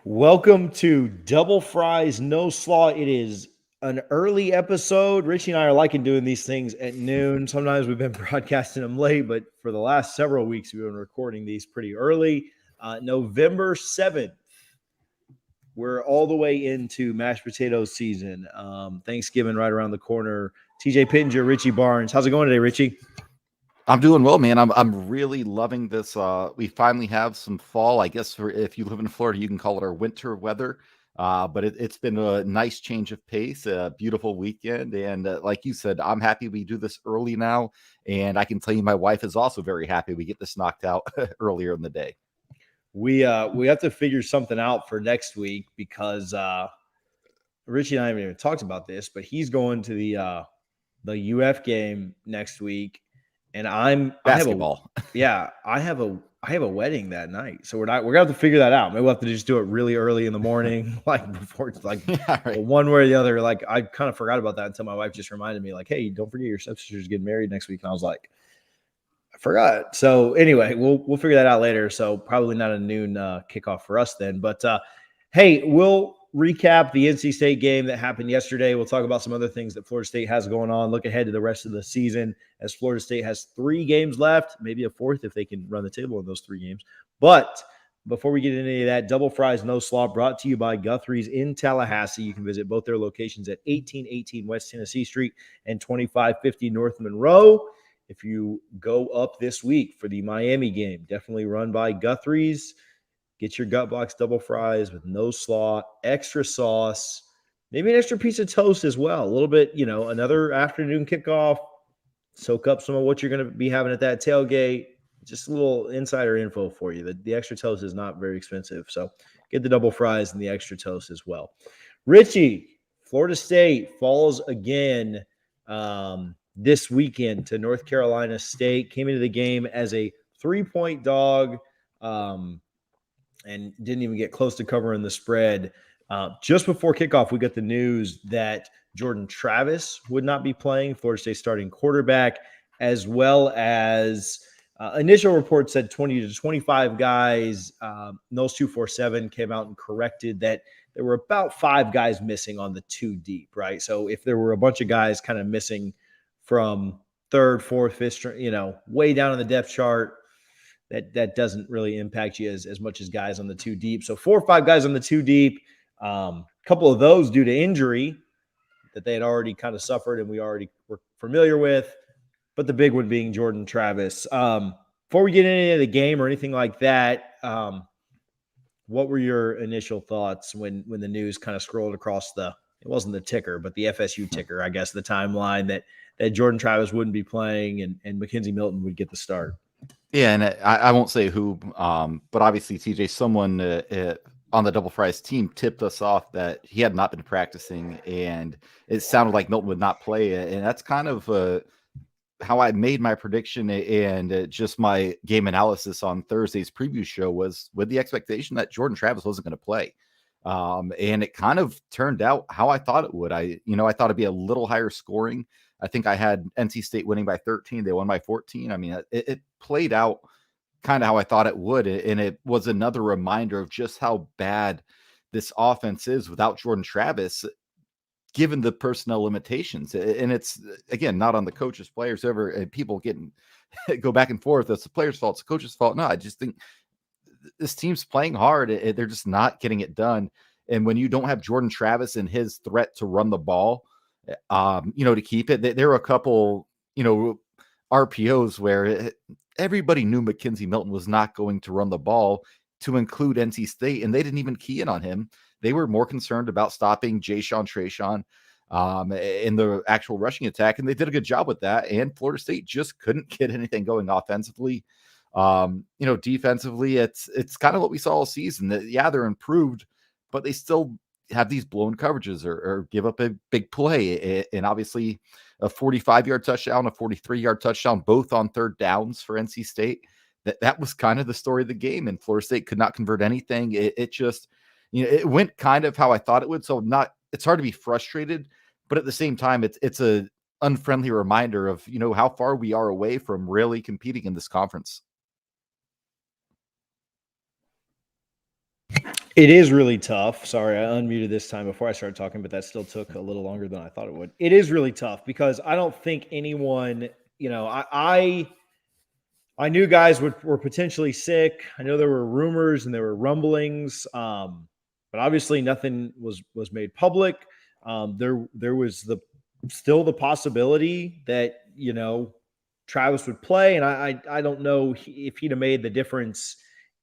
Welcome to Double Fries No Slaw. It is an early episode. Richie and I are liking doing these things at noon. Sometimes we've been broadcasting them late, but for the last several weeks, we've been recording these pretty early. November 7th, we're all the way into mashed potato season. Thanksgiving right around the corner. TJ Pittenger, Richie Barnes. How's it going today, Richie? I'm doing well, man. I'm really loving this. We finally have some fall. I guess if you live in Florida, you can call it our winter weather. But it's been a nice change of pace, a beautiful weekend, and like you said, I'm happy we do this early now. And I can tell you, my wife is also very happy we get this knocked out earlier in the day. We have to figure something out for next week because Richie and I haven't even talked about this, but he's going to the UF game next week, and Basketball. I have a wedding that night, so we're gonna have to figure that out. Maybe we'll have to just do it really early in the morning, like before it's like Yeah, right. one way or the other. Like I kind of forgot about that until my wife just reminded me, like, hey, don't forget your stepsister's getting married next week, and I was like, I forgot. So anyway, we'll figure that out later. So probably not a noon kickoff for us then. But hey, we'll recap the NC State game that happened yesterday. We'll talk about some other things that Florida State has going on. Look ahead to the rest of the season as Florida State has 3 games left, maybe a fourth if they can run the table in those 3 games. But before we get into any of that, Double Fries No Slaw brought to you by Guthrie's in Tallahassee. You can visit both their locations at 1818 West Tennessee Street and 2550 North Monroe. If you go up this week for the Miami game, definitely run by Guthrie's. Get your gut box double fries with no slaw, extra sauce, maybe an extra piece of toast as well. A little bit, another afternoon kickoff. Soak up some of what you're going to be having at that tailgate. Just a little insider info for you. The extra toast is not very expensive. So get the double fries and the extra toast as well. Richie, Florida State falls again this weekend to North Carolina State. Came into the game as a 3-point dog and didn't even get close to covering the spread. Just before kickoff, we got the news that Jordan Travis would not be playing, Florida State starting quarterback, as well as initial reports said 20 to 25 guys. Noles 247 came out and corrected that there were about 5 guys missing on the 2 deep, right? So if there were a bunch of guys kind of missing from 3rd, 4th, 5th, way down on the depth chart, that doesn't really impact you as much as guys on the 2 deep. So 4 or 5 guys on the 2 deep, a couple of those due to injury that they had already kind of suffered and we already were familiar with, but the big one being Jordan Travis. Before we get into the game or anything like that, what were your initial thoughts when the news kind of scrolled across it wasn't the ticker, but the FSU ticker, I guess, the timeline that Jordan Travis wouldn't be playing and Mackenzie Milton would get the start? Yeah, and I won't say who, but obviously, TJ, someone on the Double Fries team tipped us off that he had not been practicing, and it sounded like Milton would not play. And that's kind of how I made my prediction and just my game analysis on Thursday's preview show was with the expectation that Jordan Travis wasn't going to play. And it kind of turned out how I thought it would. I thought it'd be a little higher scoring. I think I had NC State winning by 13. They won by 14. I mean, it played out kind of how I thought it would. And it was another reminder of just how bad this offense is without Jordan Travis, given the personnel limitations. And it's, again, not on the coaches, players, ever, and people go back and forth. It's the players' fault, it's the coach's fault. No, I just think this team's playing hard. They're just not getting it done. And when you don't have Jordan Travis and his threat to run the ball, to keep it, there were a couple, RPOs where everybody knew Mackenzie Milton was not going to run the ball, to include NC State, and they didn't even key in on him. They were more concerned about stopping Trayshawn in the actual rushing attack, and they did a good job with that. And Florida State just couldn't get anything going offensively. Defensively, it's kind of what we saw all season. They're improved, but they still have these blown coverages or give up a big play. And obviously a 45-yard touchdown, a 43-yard touchdown, both on 3rd downs for NC State. That was kind of the story of the game, and Florida State could not convert anything. It just, it went kind of how I thought it would. So it's hard to be frustrated, but at the same time, it's a unfriendly reminder of, how far we are away from really competing in this conference. It is really tough. Sorry, I unmuted this time before I started talking, but that still took a little longer than I thought it would. It is really tough because I don't think anyone, I knew guys were potentially sick. I know there were rumors and there were rumblings, but obviously nothing was made public. There was still the possibility that Travis would play, and I don't know if he'd have made the difference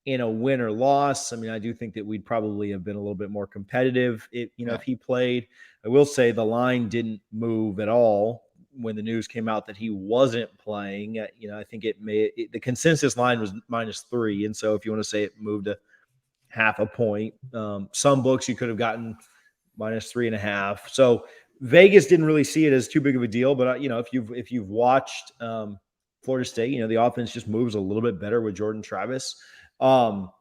in a win or loss. I mean, I do think that we'd probably have been a little bit more competitive if he played. I will say the line didn't move at all when the news came out that he wasn't playing. I think the consensus line was -3, and so if you want to say it moved a half a point, some books you could have gotten -3.5. So Vegas didn't really see it as too big of a deal, but if you've watched Florida State, the offense just moves a little bit better with Jordan Travis. And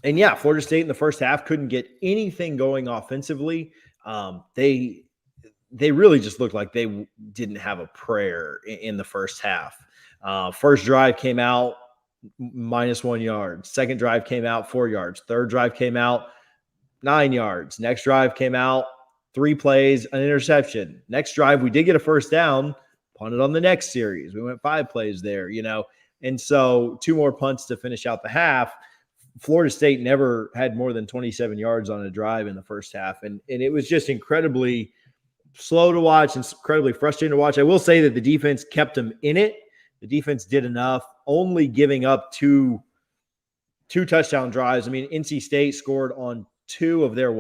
yeah, Florida State in the first half couldn't get anything going offensively. They really just looked like they didn't have a prayer in the first half. First drive came out -1 yard. Second drive came out 4 yards. Third drive came out 9 yards. Next drive came out 3 plays, an interception. Next drive, we did get a first down, punted on the next series. We went 5 plays there, and so 2 more punts to finish out the half. Florida State never had more than 27 yards on a drive in the first half, and it was just incredibly slow to watch and incredibly frustrating to watch. I will say that the defense kept them in it. The defense did enough, only giving up two touchdown drives. I mean, NC State scored on 2 of their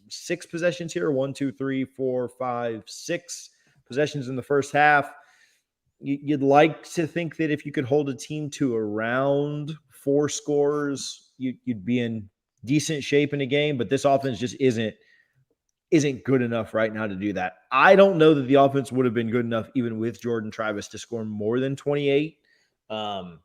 6 possessions here? 1, 2, 3, 4, 5, 6 possessions in the first half. You'd like to think that if you could hold a team to around 4 scores, you'd be in decent shape in a game, but this offense just isn't good enough right now to do that. I don't know that the offense would have been good enough even with Jordan Travis to score more than 28. I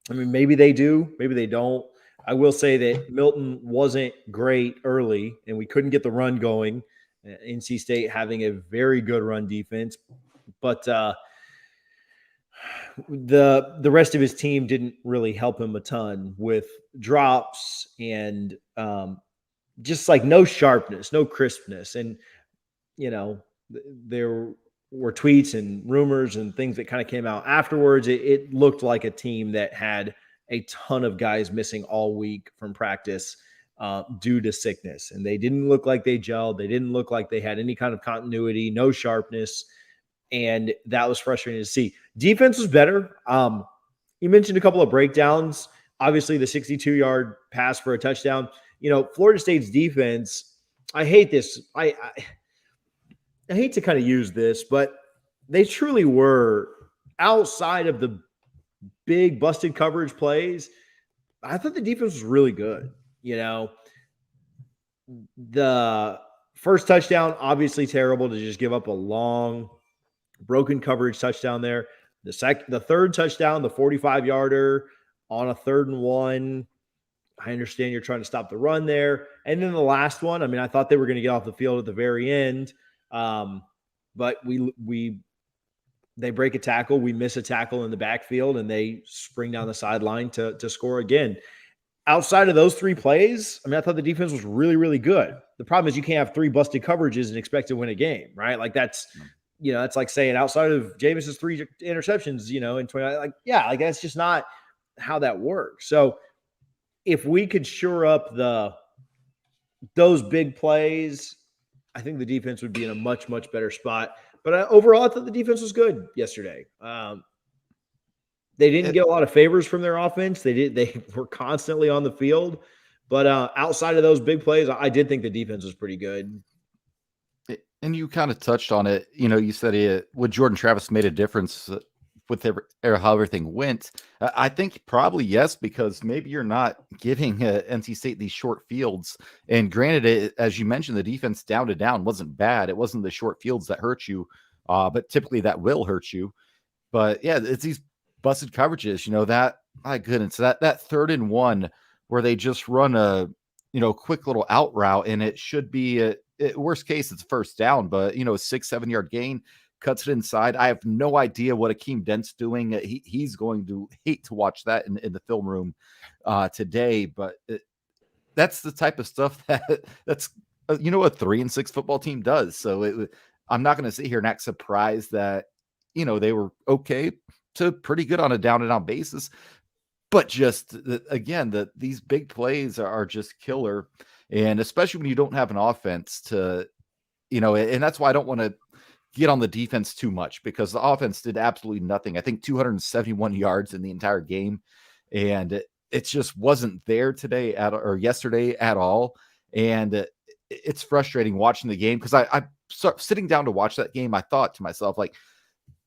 mean, maybe they do, maybe they don't. I will say that Milton wasn't great early, and we couldn't get the run going. NC State having a very good run defense, but the rest of his team didn't really help him a ton with drops and just like no sharpness, no crispness. And, there were tweets and rumors and things that kind of came out afterwards. It looked like a team that had a ton of guys missing all week from practice due to sickness. And they didn't look like they gelled. They didn't look like they had any kind of continuity, no sharpness. And that was frustrating to see. Defense was better. You mentioned a couple of breakdowns. Obviously, the 62-yard pass for a touchdown. Florida State's defense, I hate this. I hate to kind of use this, but they truly were, outside of the big busted coverage plays, I thought the defense was really good. The first touchdown, obviously terrible to just give up a long, broken coverage touchdown there. The third touchdown, the 45-yarder on a 3rd and 1. I understand you're trying to stop the run there. And then the last one, I mean, I thought they were going to get off the field at the very end. But they break a tackle. We miss a tackle in the backfield, and they spring down the sideline to score again. Outside of those 3 plays, I mean, I thought the defense was really, really good. The problem is you can't have 3 busted coverages and expect to win a game, right? Like that's like saying outside of Jameis's 3 interceptions, in 20, that's just not how that works. So if we could shore up those big plays, I think the defense would be in a much, much better spot. But overall, I thought the defense was good yesterday. They didn't get a lot of favors from their offense. They were constantly on the field. But outside of those big plays, I did think the defense was pretty good. And you kind of touched on it. You said would Jordan Travis made a difference with how everything went. I think probably yes, because maybe you're not giving NC State these short fields. And granted, as you mentioned, the defense down to down wasn't bad. It wasn't the short fields that hurt you, but typically that will hurt you. But yeah, it's these busted coverages. That, my goodness, that 3rd and 1 where they just run a quick little out route, and it should be worst case it's first down, but a 6-7 yard gain. Cuts it inside. I have no idea what Akeem Dent's doing. He's going to hate to watch that in the film room today. But that's the type of stuff that's a 3-6 football team does. So I'm not going to sit here and act surprised that they were okay to pretty good on a down and out basis. But just again, these big plays are just killer, and especially when you don't have an offense to, and that's why I don't want to get on the defense too much, because the offense did absolutely nothing. I think 271 yards in the entire game, and it just wasn't there yesterday at all. And it's frustrating watching the game, because I sitting down to watch that game, I thought to myself, like,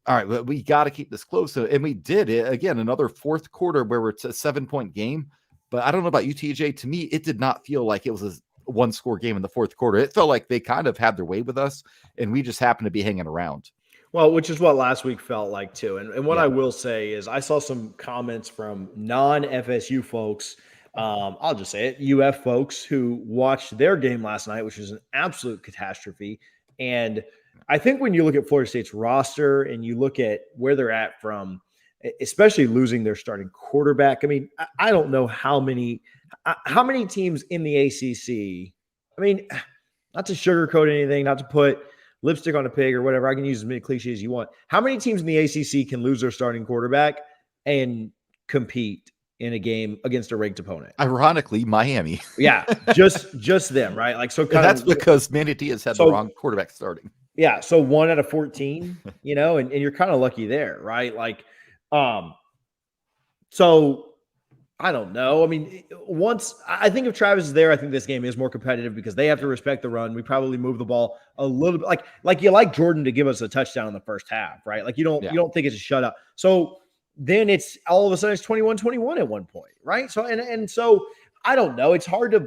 all right, we got to keep this close. And we did it again, another fourth quarter where it's a 7-point game. But I don't know about you, TJ. To me, it did not feel like it was a one-score game in the fourth quarter. It felt like they kind of had their way with us, and we just happened to be hanging around. Well, which is what last week felt like too. And what I will say is I saw some comments from non-FSU folks, I'll just say it, UF folks who watched their game last night, which was an absolute catastrophe. And I think when you look at Florida State's roster and you look at where they're at from, especially losing their starting quarterback, I mean, I don't know how many teams in the ACC, I mean, not to sugarcoat anything, not to put lipstick on a pig or whatever, I can use as many cliches as you want. How many teams in the ACC can lose their starting quarterback and compete in a game against a ranked opponent? Ironically, Miami. Yeah, just them, right? Like, so that's because Manny Diaz had the wrong quarterback starting. Yeah, so 1 out of 14, and you're kind of lucky there, right? Like, so I don't know. I mean, I think if Travis is there, I think this game is more competitive because they have to respect the run. We probably move the ball a little bit, like you like Jordan to give us a touchdown in the first half, right? Like you don't think it's a shutout. So then it's all of a sudden it's 21-21 at one point, right? So and so I don't know. It's hard to.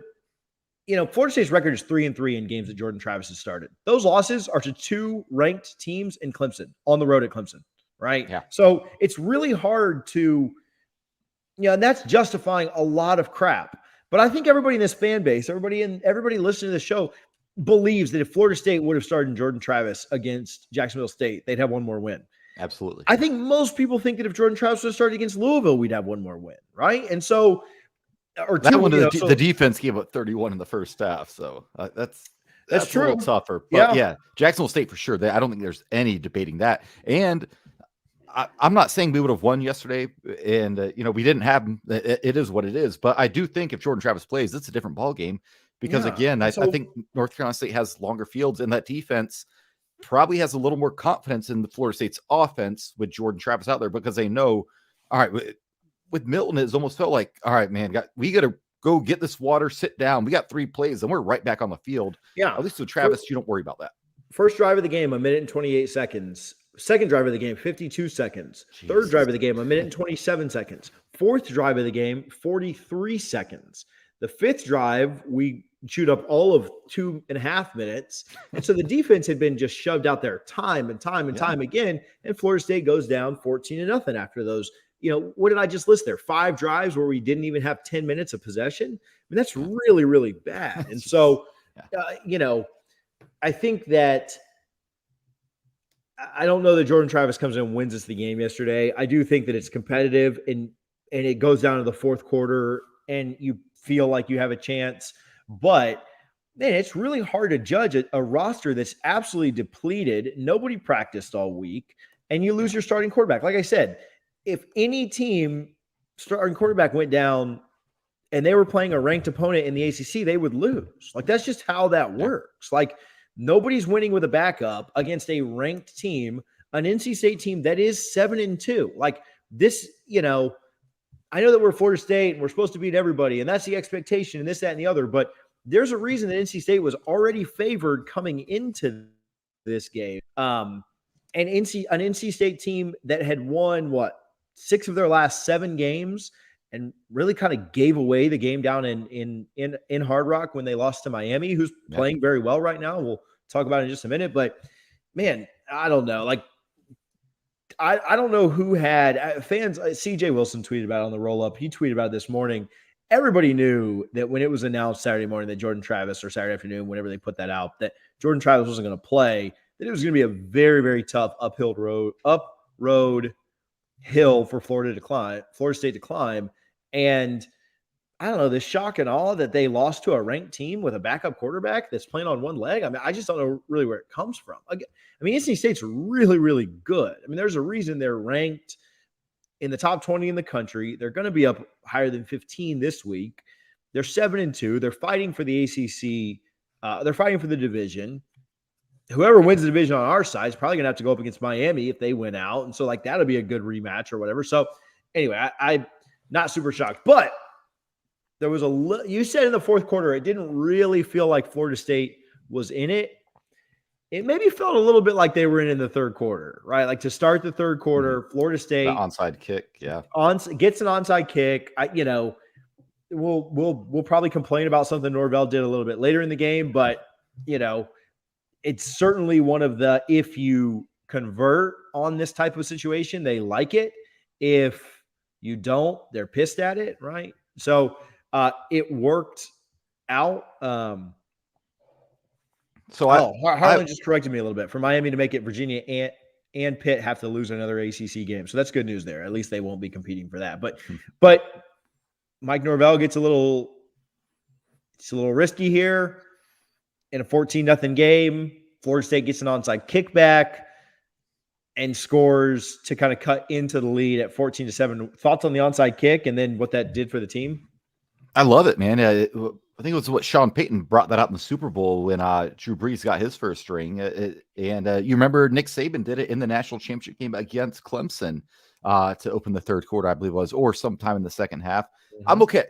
Florida State's record is 3-3 in games that Jordan Travis has started. Those losses are to 2 ranked teams in Clemson, on the road at Clemson, right? Yeah. So it's really hard to, and that's justifying a lot of crap. But I think everybody in this fan base, everybody listening to the show believes that if Florida State would have started Jordan Travis against Jacksonville State, they'd have one more win. Absolutely. I think most people think that if Jordan Travis would have started against Louisville, we'd have one more win, right? And so – or that one, the defense gave up 31 in the first half, so that's true. A little tougher. But yeah, Jacksonville State for sure. I don't think there's any debating that. And I'm not saying we would have won yesterday, and we didn't have them. It is what it is. But I do think if Jordan Travis plays, it's a different ball game because again, I think North Carolina State has longer fields, and that defense probably has a little more confidence in the Florida State's offense with Jordan Travis out there because they know, all right. With Milton, it's almost felt like, all right, man, we got to go get this water, sit down. We got 3 plays, and we're right back on the field. Yeah. At least with Travis, you don't worry about that. First drive of the game, 1 minute and 28 seconds. Second drive of the game, 52 seconds. Jesus. Third drive of the game, 1 minute and 27 seconds. Fourth drive of the game, 43 seconds. The fifth drive, we chewed up all of 2.5 minutes. And so the defense had been just shoved out there time and time again. And Florida State goes down 14-0 after those. What did I just list there? 5 drives where we didn't even have 10 minutes of possession. I mean, that's really, really bad. And so, I think that I don't know that Jordan Travis comes in and wins us the game yesterday. I do think that it's competitive and it goes down to the fourth quarter and you feel like you have a chance. But, man, it's really hard to judge a roster that's absolutely depleted. Nobody practiced all week and you lose your starting quarterback. Like I said, if any team starting quarterback went down and they were playing a ranked opponent in the ACC, they would lose. Like, that's just how that works. Like, nobody's winning with a backup against a ranked team, an NC State team that is 7-2. Like this, I know that we're Florida State and we're supposed to beat everybody, and that's the expectation and this, that, and the other. But there's a reason that NC State was already favored coming into this game. And an NC State team that had won 6 of their last 7 games and really kind of gave away the game down in Hard Rock when they lost to Miami, who's playing very well right now. We'll talk about it in just a minute. But, man, I don't know. Like, I don't know who had fans. CJ Wilson tweeted about it on the roll-up. He tweeted about it this morning. Everybody knew that when it was announced Saturday morning that Jordan Travis, or Saturday afternoon, whenever they put that out, that Jordan Travis wasn't going to play, that it was going to be a very, very tough hill for Florida State to climb. And I don't know, this shock and awe that they lost to a ranked team with a backup quarterback that's playing on one leg. I mean, I just don't know really where it comes from. I mean, NC State's really, really good. I mean, there's a reason they're ranked in the top 20 in the country. They're going to be up higher than 15 this week. They're 7-2. They're fighting for the ACC. They're fighting for the division. Whoever wins the division on our side is probably going to have to go up against Miami if they win out. And so, like, that'll be a good rematch or whatever. So, anyway, I'm not super shocked. But there was you said in the fourth quarter, it didn't really feel like Florida State was in it. It maybe felt a little bit like they were in the third quarter, right? Like to start the third quarter, Florida State The onside kick, yeah, gets an onside kick. We'll probably complain about something Norvell did a little bit later in the game, but it's certainly one of the, if you convert on this type of situation, they like it. If you don't, they're pissed at it, right? So it worked out. Harlan just corrected me a little bit. For Miami to make it, Virginia and Pitt have to lose another ACC game. So that's good news there. At least they won't be competing for that. But Mike Norvell gets a little risky here in a 14-0 game. Florida State gets an onside kickback and scores to kind of cut into the lead at 14-7. Thoughts on the onside kick and then what that did for the team? I love it, man. I think it was what Sean Payton brought that out in the Super Bowl when Drew Brees got his first ring. And you remember Nick Saban did it in the national championship game against Clemson to open the third quarter, I believe it was, or sometime in the second half. Mm-hmm. I'm okay.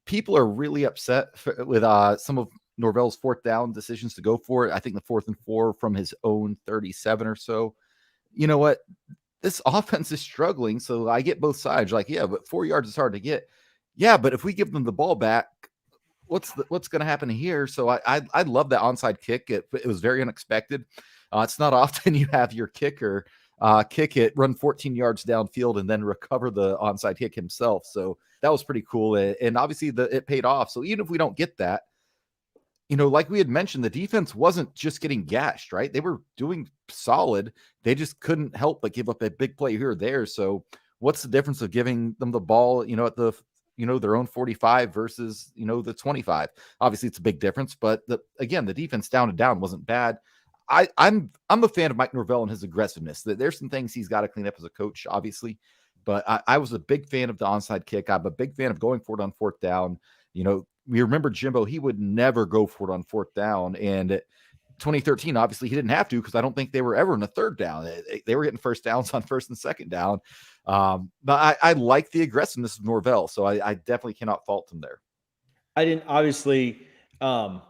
People are really upset with some of Norvell's fourth down decisions to go for it. I think the 4th and 4 from his own 37 or so. You know what? This offense is struggling, so I get both sides. Like, yeah, but 4 yards is hard to get. Yeah, but if we give them the ball back, what's going to happen here? So I love that onside kick. It was very unexpected. It's not often you have your kicker kick it, run 14 yards downfield, and then recover the onside kick himself. So that was pretty cool. And obviously it paid off. So even if we don't get that, like we had mentioned, the defense wasn't just getting gashed, right? They were doing solid. They just couldn't help but give up a big play here or there. So what's the difference of giving them the ball, at the their own 45 versus, the 25. Obviously, it's a big difference, but the defense down and down wasn't bad. I'm a fan of Mike Norvell and his aggressiveness. There's some things he's got to clean up as a coach, obviously, but I was a big fan of the onside kick. I'm a big fan of going for it on fourth down. We remember Jimbo, he would never go for it on fourth down. And 2013, obviously he didn't have to, because I don't think they were ever in a third down. They were getting first downs on first and second down. But I like the aggressiveness of Norvell, so I definitely cannot fault him there. I didn't, obviously, not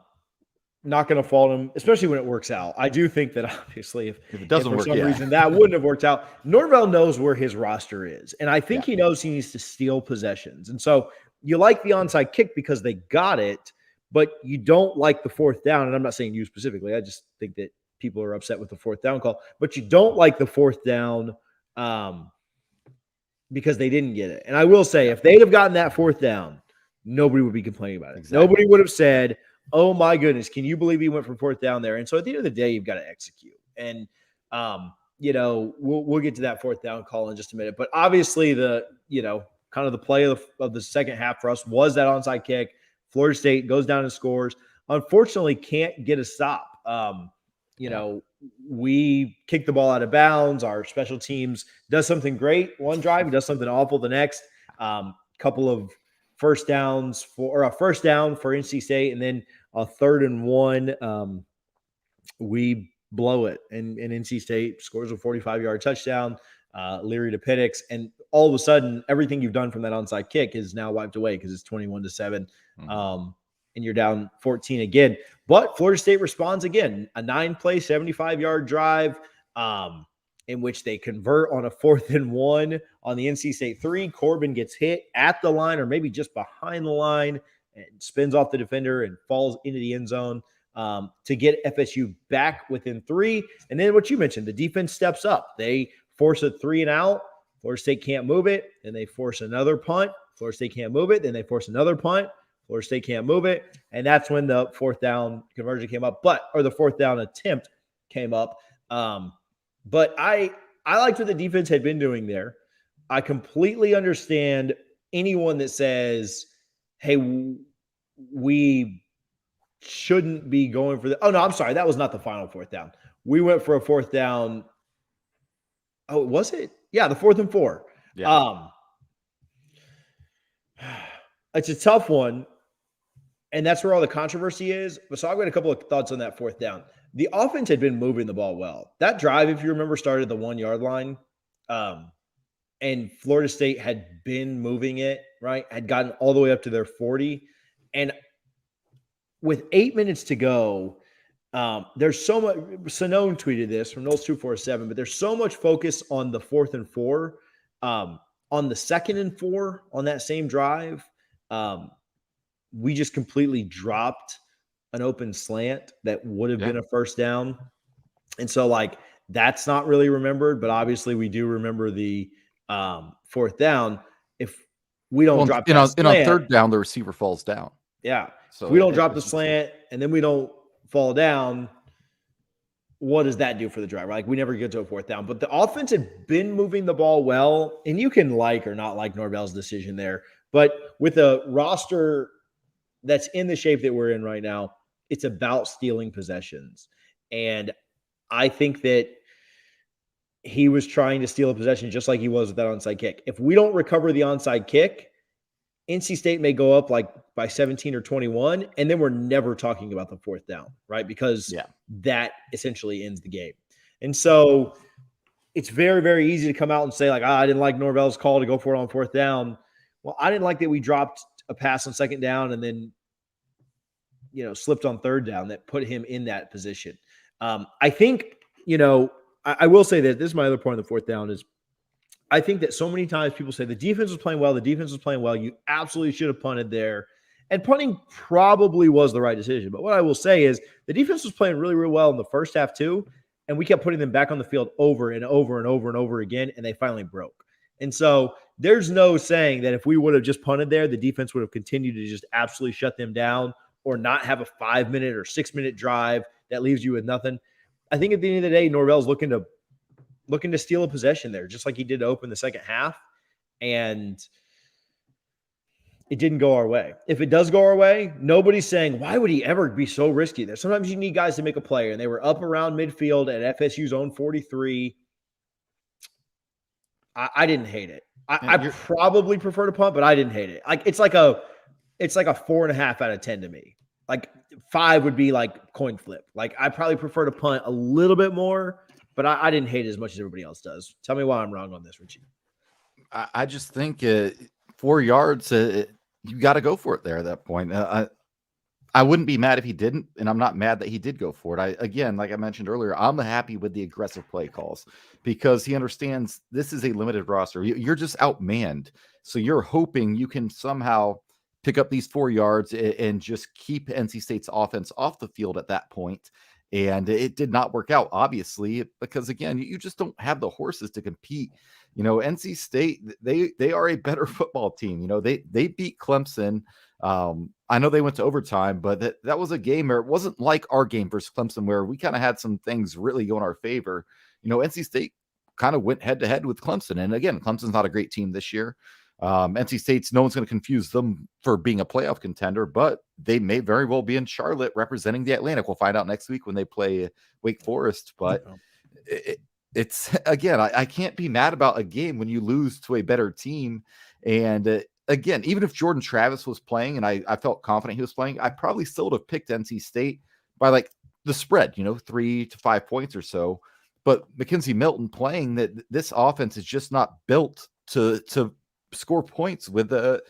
going to fault him, especially when it works out. I do think that obviously if it doesn't work, for some reason that wouldn't have worked out, Norvell knows where his roster is. And I think he knows he needs to steal possessions. And so you like the onside kick because they got it, but you don't like the fourth down. And I'm not saying you specifically. I just think that people are upset with the fourth down call, but you don't like the fourth down because they didn't get it. And I will say, if they'd have gotten that fourth down, nobody would be complaining about it. Exactly. Nobody would have said, oh my goodness, can you believe he went from fourth down there? And so at the end of the day, you've got to execute. And, we'll get to that fourth down call in just a minute. But obviously kind of the play of the second half for us was that onside kick. Florida State goes down and scores. Unfortunately, can't get a stop. We kick the ball out of bounds. Our special teams does something great one drive, does something awful the next. Couple of first down for NC State, and then a 3rd and 1. We blow it, and NC State scores a 45-yard touchdown. Leary to Penix, and all of a sudden, everything you've done from that onside kick is now wiped away because it's 21-7, and you're down 14 again. But Florida State responds again, a 9-play, 75-yard drive, in which they convert on a 4th and 1 on the NC State 3. Corbin gets hit at the line, or maybe just behind the line, and spins off the defender and falls into the end zone to get FSU back within 3. And then what you mentioned, the defense steps up. They force a 3 and out. Florida State can't move it. Then they force another punt. Florida State can't move it. Then they force another punt. Florida State can't move it. And that's when the fourth down conversion came up, or the fourth down attempt came up. But I liked what the defense had been doing there. I completely understand anyone that says, hey, we shouldn't be going for the. Oh no, I'm sorry, that was not the final fourth down. We went for a fourth down. Oh, was it? Yeah, the 4th and 4. Yeah. It's a tough one, and that's where all the controversy is. So I've got a couple of thoughts on that fourth down. The offense had been moving the ball well. That drive, if you remember, started at the 1-yard line, and Florida State had been moving it, right? Had gotten all the way up to their 40. And with 8 minutes to go, there's so much. Sonone tweeted this from Noles 247, but there's so much focus on the 4th and 4. On the 2nd and 4 on that same drive, we just completely dropped an open slant that would have been a first down. And so, like, that's not really remembered, but obviously we do remember the 4th down. If we don't drop that slant, on 3rd down, the receiver falls down. Yeah. So if we don't drop the slant and then we don't fall down, what does that do for the drive? Like, we never get to a 4th down. But the offense had been moving the ball well, and you can like or not like Norvell's decision there. But with a roster that's in the shape that we're in right now, it's about stealing possessions. And I think that he was trying to steal a possession just like he was with that onside kick. If we don't recover the onside kick, NC State may go up like by 17 or 21, and then we're never talking about the 4th down, right? Because that essentially ends the game. And so it's very, very easy to come out and say, like, I didn't like Norvell's call to go for it on 4th down. Well, I didn't like that we dropped a pass on 2nd down and then, slipped on 3rd down that put him in that position. I think, I will say that this is my other point on the 4th down is I think that so many times people say the defense was playing well. The defense was playing well. You absolutely should have punted there. And punting probably was the right decision. But what I will say is the defense was playing really, really well in the first half too. And we kept putting them back on the field over and over and over and over again. And they finally broke. And so there's no saying that if we would have just punted there, the defense would have continued to just absolutely shut them down or not have a 5-minute or 6-minute drive that leaves you with nothing. I think at the end of the day, Norvell's looking to steal a possession there, just like he did to open the second half. And it didn't go our way. If it does go our way, nobody's saying, why would he ever be so risky there? Sometimes you need guys to make a play, and they were up around midfield at FSU's own 43. I didn't hate it. I probably prefer to punt, but I didn't hate it. Like, it's like a 4.5 out of 10 to me. Like 5 would be like coin flip. Like, I probably prefer to punt a little bit more, but I didn't hate it as much as everybody else does. Tell me why I'm wrong on this, Richie. I just think 4 yards, you got to go for it there at that point. I wouldn't be mad if he didn't, and I'm not mad that he did go for it. Again, like I mentioned earlier, I'm happy with the aggressive play calls because he understands this is a limited roster. You're just outmanned. So you're hoping you can somehow pick up these 4 yards and just keep NC State's offense off the field at that point. And it did not work out, obviously, because, again, you just don't have the horses to compete. NC State, they are a better football team. They beat Clemson. I know they went to overtime, but that was a game where it wasn't like our game versus Clemson, where we kind of had some things really go in our favor. NC State kind of went head to head with Clemson. And again, Clemson's not a great team this year. NC State's, no one's going to confuse them for being a playoff contender, but they may very well be in Charlotte representing the Atlantic. We'll find out next week when they play Wake Forest. But it's again, I can't be mad about a game when you lose to a better team. And again, even if Jordan Travis was playing and I felt confident he was playing, I probably still would have picked NC State by like the spread, 3 to 5 points or so. But Mackenzie Milton playing, that this offense is just not built to score points with a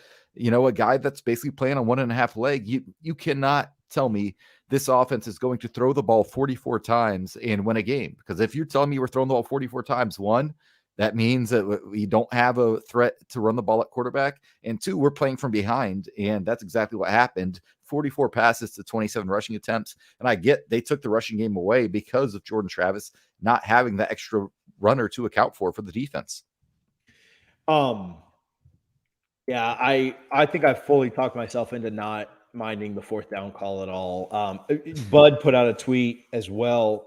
guy that's basically playing on 1.5 leg. You cannot tell me this offense is going to throw the ball 44 times and win a game. Because if you're telling me we're throwing the ball 44 times, 1, that means that we don't have a threat to run the ball at quarterback. And 2, we're playing from behind. And that's exactly what happened. 44 passes to 27 rushing attempts. And I get they took the rushing game away because of Jordan Travis not having that extra runner to account for the defense. Yeah, I think I fully talked myself into not minding the 4th down call at all. Bud put out a tweet as well,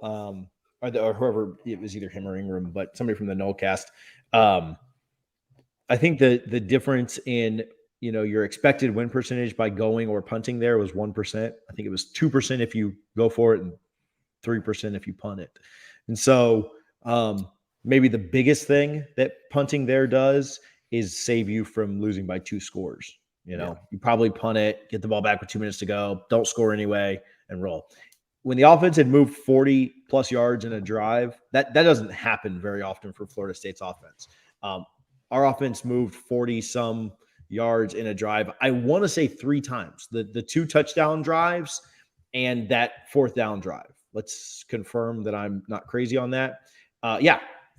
or whoever, it was either him or Ingram, but somebody from the Nolecast. I think the difference in, your expected win percentage by going or punting there was 1%. I think it was 2% if you go for it and 3% if you punt it. And so maybe the biggest thing that punting there does is save you from losing by 2 scores. You probably punt it, get the ball back with 2 minutes to go, don't score anyway, and roll. When the offense had moved 40 plus yards in a drive, that doesn't happen very often for Florida State's offense. Our offense moved 40 some yards in a drive. I want to say 3 times, the 2 touchdown drives and that 4th down drive. Let's confirm that I'm not crazy on that.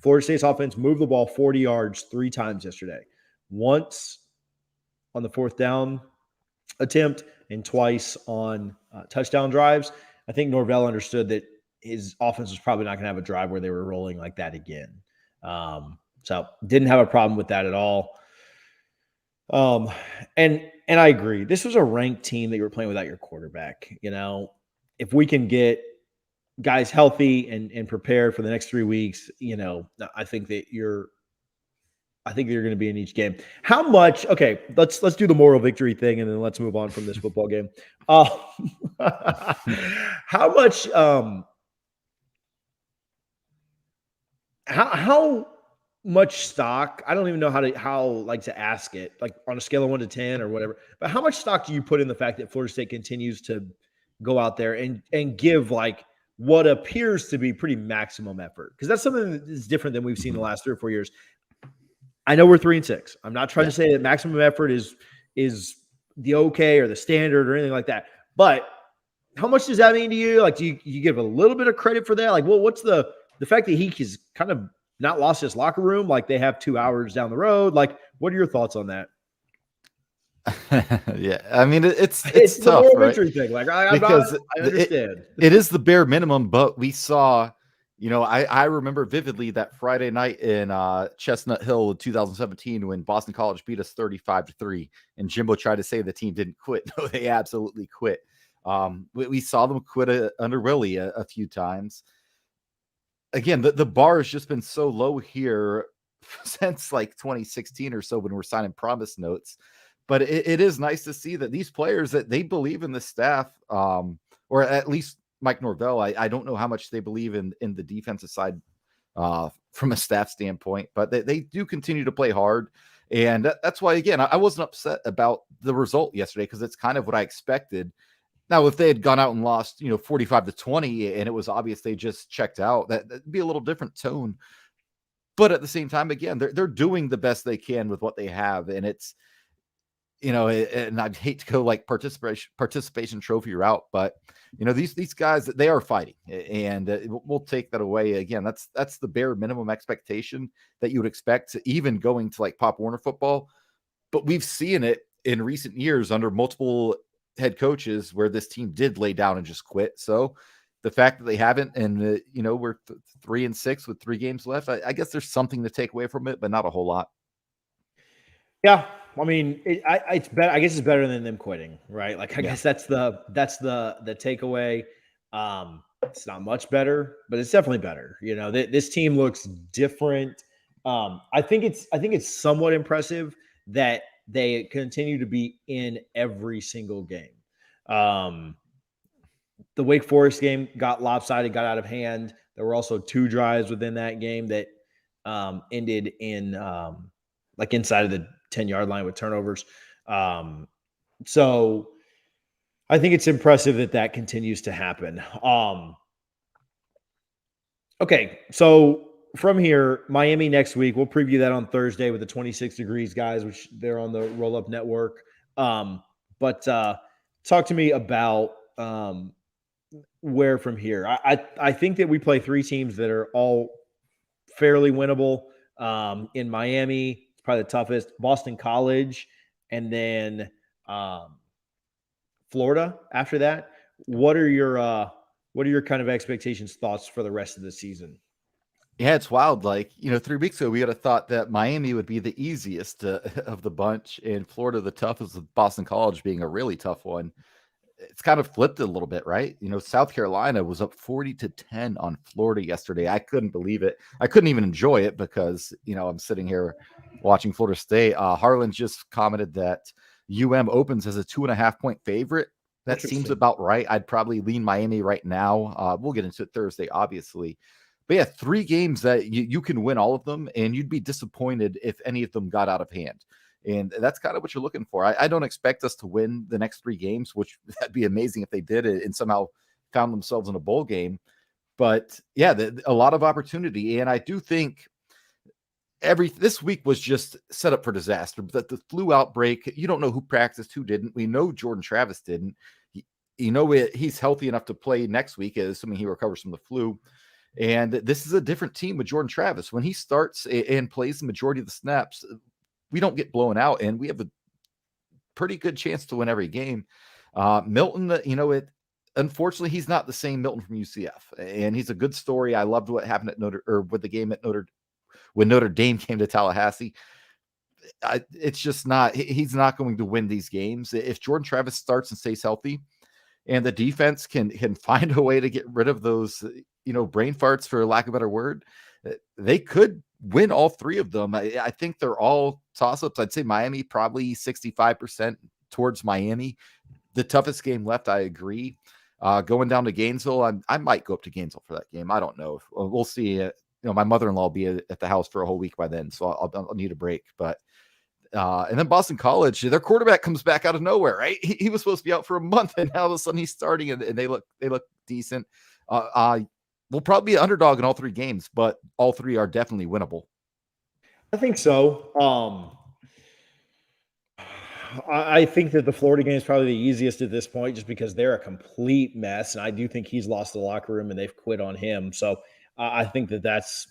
Florida State's offense moved the ball 40 yards 3 times yesterday. Once on the 4th down attempt and twice on touchdown drives. I think Norvell understood that his offense was probably not going to have a drive where they were rolling like that again. So didn't have a problem with that at all. And I agree. This was a ranked team that you were playing without your quarterback. If we can get guys healthy and prepared for the next 3 weeks, I think that you're going to be in each game. How much? Okay, let's do the moral victory thing, and then let's move on from this football game. How much? How much stock? I don't even know how to ask it, like on a scale of 1 to 10 or whatever. But how much stock do you put in the fact that Florida State continues to go out there and give like what appears to be pretty maximum effort? Because that's something that is different than we've seen the last 3 or 4 years. I know we're 3-6. I'm not trying to say that maximum effort is the okay or the standard or anything like that. But how much does that mean to you? Like, do you give a little bit of credit for that? Like, well, what's the fact that he's kind of not lost his locker room? Like, they have 2 hours down the road. Like, what are your thoughts on that? Yeah, I mean, it's the tough, moral right? victory thing. Like, I understand. It is the bare minimum, but we saw. I remember vividly that Friday night in Chestnut Hill in 2017 when Boston College beat us 35-3, and Jimbo tried to say the team didn't quit. No, they absolutely quit. We saw them quit under Willie a few times. Again, the bar has just been so low here since like 2016 or so when we're signing promise notes. But it is nice to see that these players, that they believe in the staff, or at least Mike Norvell. I don't know how much they believe in the defensive side from a staff standpoint, but they do continue to play hard. And that's why, again, I wasn't upset about the result yesterday because it's kind of what I expected. Now, if they had gone out and lost, 45-20 and it was obvious they just checked out, that'd be a little different tone. But at the same time, again, they're doing the best they can with what they have. And it's, and I'd hate to go like participation trophy route, but these guys, they are fighting, and we'll take that away. Again, that's the bare minimum expectation that you would expect, even going to like Pop Warner football. But we've seen it in recent years under multiple head coaches where this team did lay down and just quit. So the fact that they haven't, and we're 3-6 with 3 games left, I guess there's something to take away from it, but not a whole lot. Yeah, I mean, it's better. I guess it's better than them quitting, right? Like, I guess that's the takeaway. It's not much better, but it's definitely better. This team looks different. I think it's somewhat impressive that they continue to be in every single game. The Wake Forest game got lopsided, got out of hand. There were also 2 drives within that game that ended in like inside of the 10-yard line with turnovers. So I think it's impressive that continues to happen. Okay, so from here, Miami next week. We'll preview that on Thursday with the 26 Degrees guys, which they're on the Roll Up Network. But talk to me about where from here. I think that we play 3 teams that are all fairly winnable. In Miami, it's probably the toughest. Boston College, and then Florida after that. What are your kind of expectations, thoughts for the rest of the season? Yeah, it's wild. Like, 3 weeks ago, we would have thought that Miami would be the easiest of the bunch, and Florida the toughest, with Boston College being a really tough one. It's kind of flipped it a little bit, right? South Carolina was up 40-10 on Florida yesterday. I couldn't believe it. I couldn't even enjoy it because, I'm sitting here watching Florida State. Harlan just commented that opens as a 2.5-point favorite. That seems about right. I'd probably lean Miami right now. We'll get into it Thursday, obviously. But yeah, 3 games that you can win all of them, and you'd be disappointed if any of them got out of hand. And that's kind of what you're looking for. I don't expect us to win the next 3 games, which that'd be amazing if they did it and somehow found themselves in a bowl game. But yeah, a lot of opportunity. And I do think this week was just set up for disaster. But the flu outbreak, you don't know who practiced, who didn't. We know Jordan Travis didn't. He's healthy enough to play next week, assuming he recovers from the flu. And this is a different team with Jordan Travis. When he starts and plays the majority of the snaps, we don't get blown out, and we have a pretty good chance to win every game. Milton, unfortunately, he's not the same Milton from UCF, and he's a good story. I loved what happened with the game when Notre Dame came to Tallahassee. It's just not. He's not going to win these games if Jordan Travis starts and stays healthy, and the defense can find a way to get rid of those brain farts, for lack of a better word. They could win all 3 of them. I think they're all toss-ups. I'd say Miami probably 65% towards Miami. The toughest game left, I agree. Going down to Gainesville, I might go up to Gainesville for that game. I don't know. We'll see. My mother-in-law will be at the house for a whole week by then, so I'll need a break. But and then Boston College, their quarterback comes back out of nowhere, right? He was supposed to be out for a month, and now all of a sudden he's starting, and they look decent. We'll probably be an underdog in all 3 games, but all 3 are definitely winnable. I think so. I think that the Florida game is probably the easiest at this point, just because they're a complete mess, and I do think he's lost the locker room and they've quit on him. So I think that that's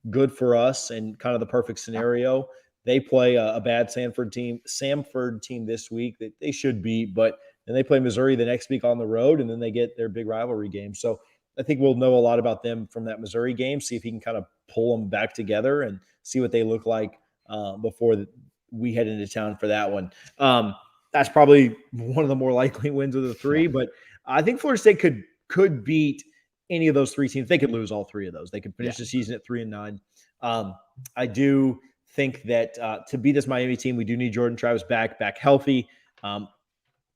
good for us and kind of the perfect scenario. They play a bad Samford team this week that they should beat, but then they play Missouri the next week on the road, and then they get their big rivalry game. So I think we'll know a lot about them from that Missouri game, see if he can kind of pull them back together and see what they look like before we head into town for that one. That's probably one of the more likely wins of the 3, but I think Florida State could beat any of those 3 teams. They could lose all 3 of those. They could finish the season at 3-9. I do think that to beat this Miami team, we do need Jordan Travis back healthy.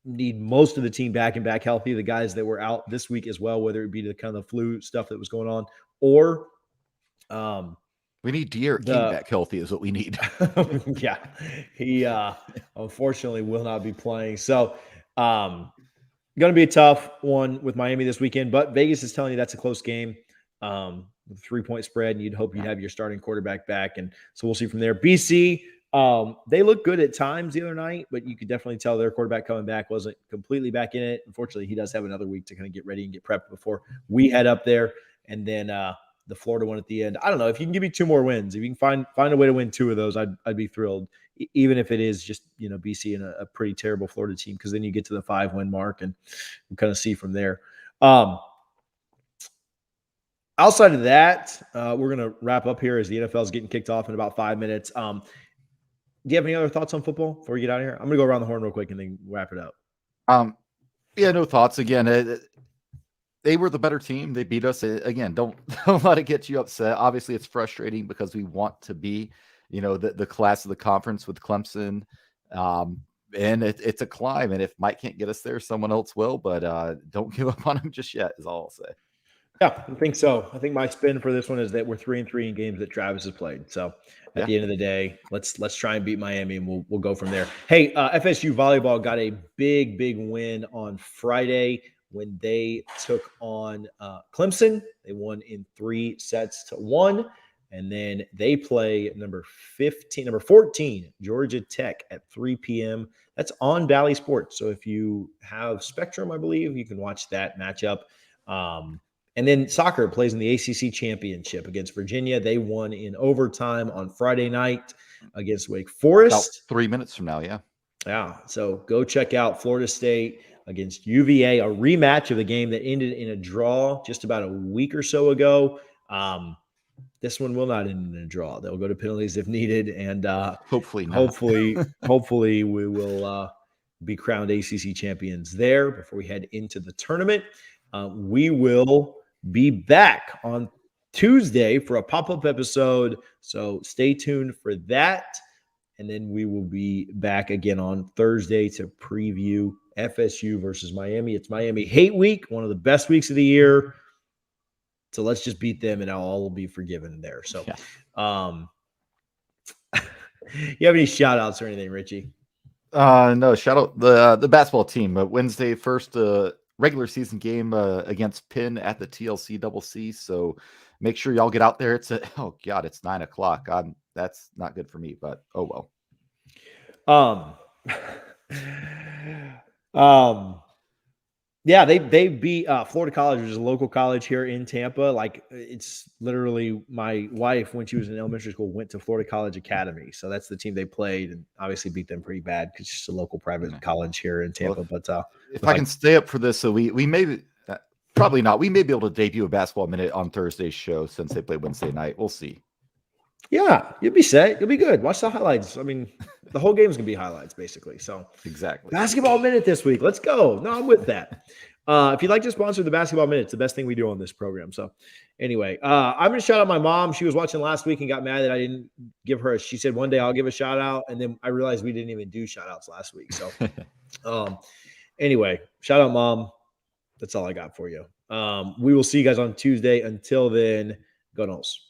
Need most of the team back healthy. The guys that were out this week as well, whether it be the kind of the flu stuff that was going on, or we need De'Aaron King back healthy is what we need. Yeah, he unfortunately will not be playing. So going to be a tough one with Miami this weekend, but Vegas is telling you that's a close game. 3-point spread, and you'd hope you'd have your starting quarterback back. And so we'll see from there. BC, they look good at times the other night, but you could definitely tell their quarterback coming back wasn't completely back in it. Unfortunately, he does have another week to kind of get ready and get prepped before we head up there. And then the Florida one at the end. I don't know if you can give me 2 more wins. If you can find a way to win 2 of those, I'd be thrilled. Even if it is just BC and a pretty terrible Florida team, because then you get to the 5-win mark and we'll kind of see from there. Outside of that, we're going to wrap up here as the NFL is getting kicked off in about 5 minutes. Do you have any other thoughts on football before we get out of here? I'm going to go around the horn real quick and then wrap it up. Yeah, no thoughts. Again, they were the better team. They beat us. Again, don't let it get you upset. Obviously, it's frustrating because we want to be, the class of the conference with Clemson. And it's a climb. And if Mike can't get us there, someone else will. But don't give up on him just yet, is all I'll say. Yeah, I think so. I think my spin for this one is that we're 3-3 in games that Travis has played. So at the end of the day, let's try and beat Miami, and we'll go from there. Hey, FSU volleyball got a big win on Friday when they took on Clemson. They won in 3-1, and then they play number 14, Georgia Tech at 3 p.m. That's on Valley Sports. So if you have Spectrum, I believe you can watch that matchup. And then soccer plays in the ACC Championship against Virginia. They won in overtime on Friday night against Wake Forest. About 3 minutes from now, yeah. Yeah, so go check out Florida State against UVA, a rematch of the game that ended in a draw just about a week or so ago. This one will not end in a draw. They'll go to penalties if needed, and hopefully not. hopefully we will be crowned ACC champions there before we head into the tournament. We will be back on Tuesday for a pop-up episode, so stay tuned for that. And then we will be back again on Thursday to preview FSU versus Miami. It's Miami Hate Week, one of the best weeks of the year. So let's just beat them and all will be forgiven there. So, you have any shout outs or anything, Richie? No, shout out the basketball team. Wednesday, first regular season game against Penn at the TLC Double C. So make sure y'all get out there. It's it's 9:00. That's not good for me, but oh well. Yeah, they beat Florida College, which is a local college here in Tampa. Like, it's literally my wife, when she was in elementary school, went to Florida College Academy. So that's the team they played, and obviously beat them pretty bad because it's just a local private college here in Tampa. Well, but if I can stay up for this, so we may probably not. We may be able to debut a basketball minute on Thursday's show since they play Wednesday night. We'll see. Yeah, you'll be set. You'll be good. Watch the highlights. I mean, the whole game's gonna be highlights, basically. So exactly. Basketball Minute this week. Let's go. No, I'm with that. If you'd like to sponsor the Basketball Minute, it's the best thing we do on this program. So anyway, I'm gonna shout out my mom. She was watching last week and got mad that I didn't give her. She said one day I'll give a shout out, and then I realized we didn't even do shout outs last week. So anyway, shout out, Mom. That's all I got for you. We will see you guys on Tuesday. Until then, go Noles.